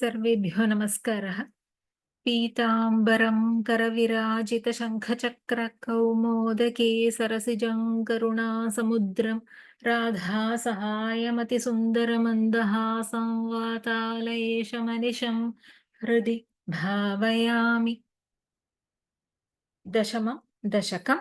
सर्वेभ्यो नमस्कारः। पीताम्बरं करविराजितशङ्खचक्रकौमोदके सरसिजं करुणासमुद्रं राधासहायमतिसुन्दरमन्दहासं वातालयेशमनिशं हृदि भावयामि। दशमं दशकम्।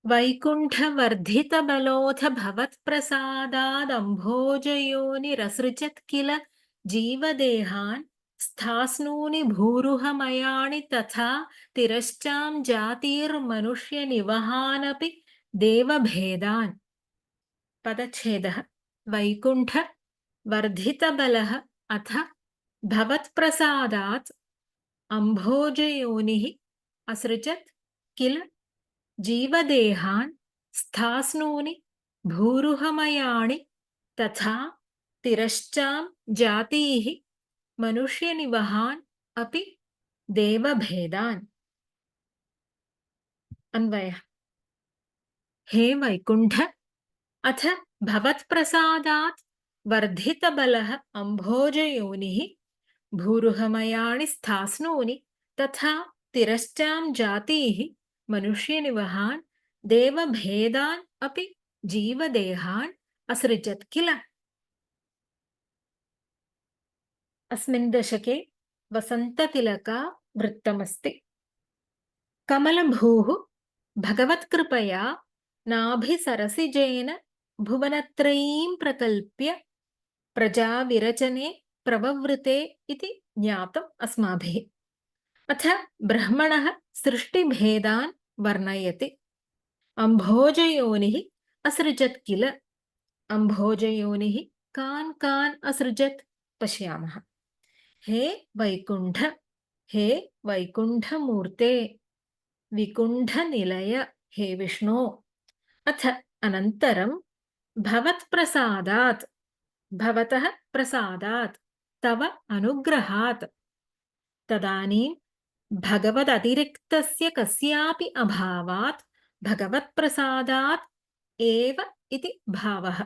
वैकुण्ठवर्धितबलोऽथ भवत्प्रसादादम्भोजयोनिरसृजत् किल जीवदेहान् स्थास्नूनि भूरुहमयाणि तथा तिरश्चां जातिर्मनुष्यनिवहानपि देवभेदान्। पदच्छेदः। वैकुण्ठ वर्धितबलः अथ भवत्प्रसादात् अम्भोजयोनिः असृजत् किल जीवदेहान् स्थास्नूनि भूरुहमयाणि तथा तिरश्चां जातीः मनुष्यनिवहान् अपि देवभेदान्। अन्वयः। हे वैकुण्ठ, अथ भवत्प्रसादात् वर्धितबलः अम्भोजयोनिः भूरुहमयाणि स्थास्नूनि तथा तिरश्चां जातीः मनुष्यनिवहान् देवभेदान् अपि जीवदेहान् असृजत् किल। अस्मिन् दशके वसन्ततिलका वृत्तमस्ति। कमलभूः भगवत्कृपया नाभिसरसिजेन भुवनत्रयीं प्रकल्प्य प्रजाविरचने प्रववृते इति ज्ञातम् अस्माभिः। अथ ब्रह्मणः सृष्टिभेदान् वर्णयति। अम्भोजयोनिः असृजत् किल। अम्भोजयोनिः कान् कान् असृजत् पश्यामः। हे वैकुण्ठ, हे वैकुण्ठमूर्ते, विकुण्ठनिलय, हे विष्णो। अथ अनन्तरं भवत्प्रसादात्, भवतः प्रसादात्, तव अनुग्रहात्, तदानीं भगवदतिरिक्तस्य कस्यापि अभावात् भगवत्प्रसादात् एव इति भावः।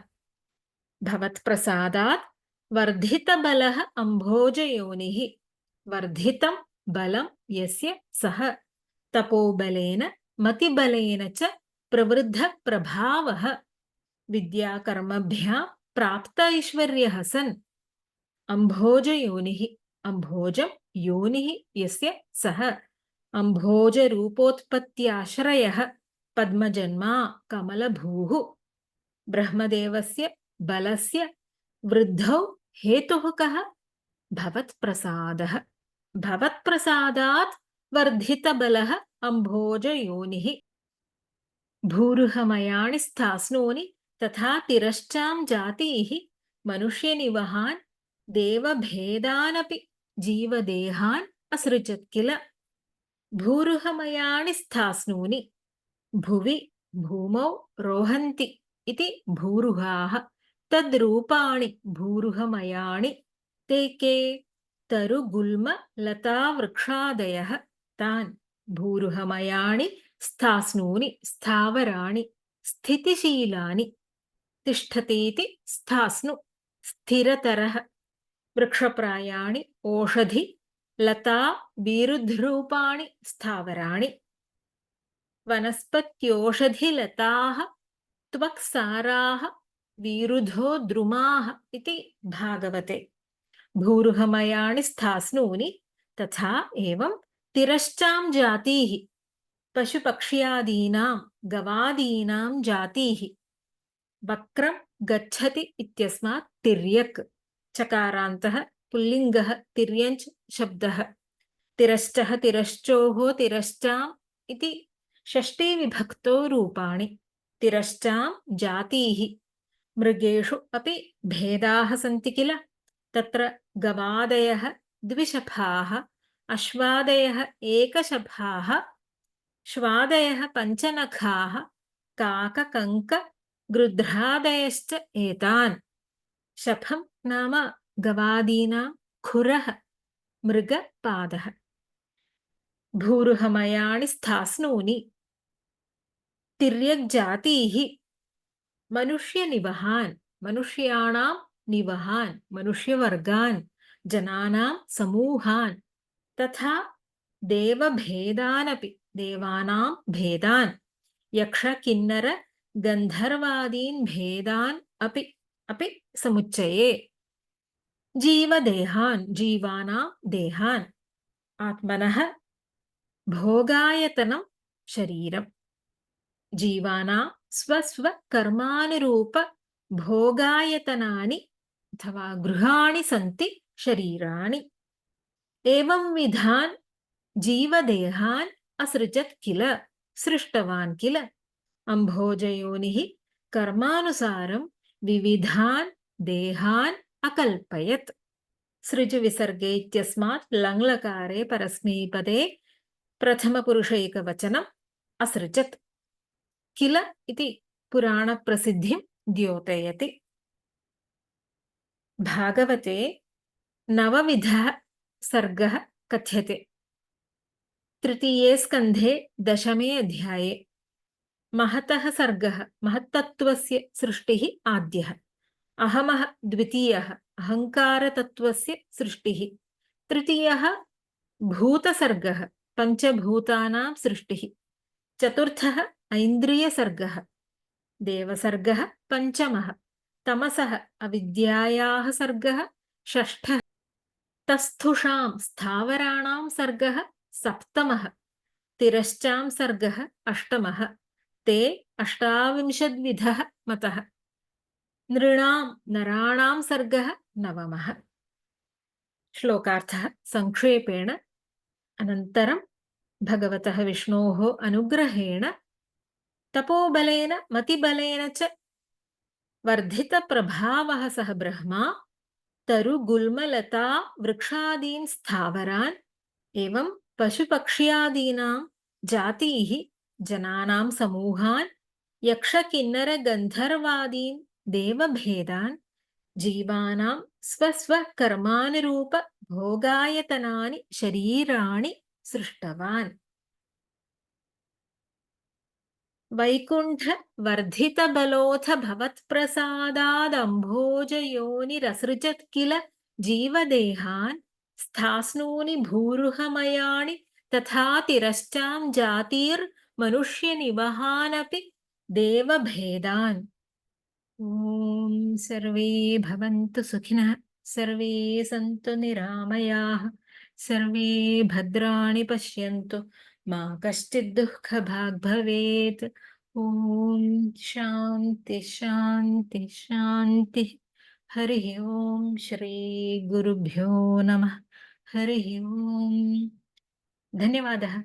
भवत्प्रसादात् वर्धितबलः अम्भोजयोनिः, वर्धितं बलं यस्य सः तपोबलेन मतिबलेन च प्रवृद्धप्रभावः विद्याकर्मभ्यां प्राप्त ऐश्वर्यः सन् अम्भोजयोनिः, अम्भोजं योनिः यस्य सः अम्भोजरूपोत्पत्त्याश्रयः पद्मजन्मा कमलभूः ब्रह्मदेवस्य बलस्य वृद्धौ हेतुः कः? भवत्प्रसादः। भवत्प्रसादात् वर्धितबलः अम्भोजयोनिः भूरुहमयाणि स्थास्नूनि तथा तिरश्चां जातीः मनुष्यनिवहान् देवभेदानपि जीवदेहान् असृजत् किल। भूरुहमयानि स्थास्नूनि, भुवि भूमौ रोहन्ति इति भूरुहाः, तद्रूपाणि भूरुहमयानि ते के? तरुगुल्मलतावृक्षादयः तान् भूरुहमयानि स्थास्नूनि स्थावराणि स्थितिशीलानि। तिष्ठतीति स्थास्नु स्थिरतरः वृक्षप्रायाणि ओषधि लता विरुद्धरूपाणि स्थावराणि वनस्पत्योषधिलताः त्वक्साराः विरुधो द्रुमाः इति भागवते। भूरुहमयानि स्थास्नूनि तथा एवं तिरश्चां जातीः पशुपक्ष्यादीनां गवादीनां जातीः। वक्रं गच्छति इत्यस्मात् तिर्यक् चकारान्तः पुल्लिङ्गः तिर्यञ्च शब्दः। तिरश्चः तिरश्चोः तिरश्चाम् इति षष्ठीविभक्तो रूपाणि। तिरश्चां जातीः। मृगेषु अपि भेदाः सन्ति किल। तत्र गवादयः द्विशफाः, अश्वादयः एकशफाः, श्वादयः पञ्चनखाः, काककङ्क गृध्रादयश्च एतान्। शफं नाम गवादीनां खुरः, मृगपादः। भूरुहमयानि स्थास्नूनि तिर्यग्जातीः मनुष्यनिवहान्, मनुष्याणां निवहान्, मनुष्यवर्गान् जनानां समूहान् तथा देवभेदानपि देवानां भेदान् यक्षकिन्नर गन्धर्वादीन् भेदान् अपि समुच्चये जीवदेहान् जीवानां देहान् आत्मनः भोगायतनं शरीरम् जीवानां स्वस्वकर्मानुरूप भोगायतनानि अथवा गृहाणि सन्ति शरीराणि एवं विधान् जीवदेहान् असृजत् किल सृष्टवान् किल अम्भोजयोनिः कर्मानुसारं विविधान् देहान् अकल्पयत् सृज विसर्गे इत्यस्मात् लङ्लकारे परस्मैपदे प्रथमपुरुषैकवचनम् असृजत् किल इति पुराणप्रसिद्धिं द्योतयति भागवते नवविधः सर्गः कथ्यते तृतीये स्कन्धे दशमे अध्याये महतः सर्गः महत्तत्त्वस्य सृष्टिः आद्यः अहमः द्वितीयः अहङ्कारतत्त्वस्य सृष्टिः तृतीयः भूतसर्गः पञ्चभूतानां सृष्टिः चतुर्थः ऐन्द्रियसर्गः देवसर्गः पञ्चमः तमसः अविद्यायाः सर्गः षष्ठः तस्थुषां स्थावराणां सर्गः सप्तमः तिरश्चां सर्गः अष्टमः ते अष्टाविंशद्विधः मतः नृणां नराणां सर्गः नवमः श्लोकार्थः संक्षेपेण अनन्तरं भगवतः विष्णोः अनुग्रहेण तपोबलेन मतिबलेन च वर्धितप्रभावः सः ब्रह्मा तरुगुल्मलता वृक्षादीन् स्थावरान् एवं पशुपक्ष्यादीनां जातीः जनानां समूहान् यक्षकिन्नरगन्धर्वादीन् देवभेदान् जीवानां स्वस्वकर्मानुरूप भोगायतनानि शरीराणि सृष्टवान् वैकुण्ठवर्धितबलोऽथ भवत्प्रसादादम्भोजयोनिरसृजत् किल जीवदेहान् स्थास्नूनि भूरुहमयाणि तथा तिरश्चां जातीर्मनुष्यनिवहानपि देवभेदान् ॐ सर्वे भवन्तु सुखिनः सर्वे सन्तु निरामयाः सर्वे भद्राणि पश्यन्तु मा कश्चित् दुःखभाग् भवेत् ॐ शान्ति शान्ति शान्तिः हरिः ॐ श्री गुरुभ्यो नमः हरिः ॐ धन्यवादः।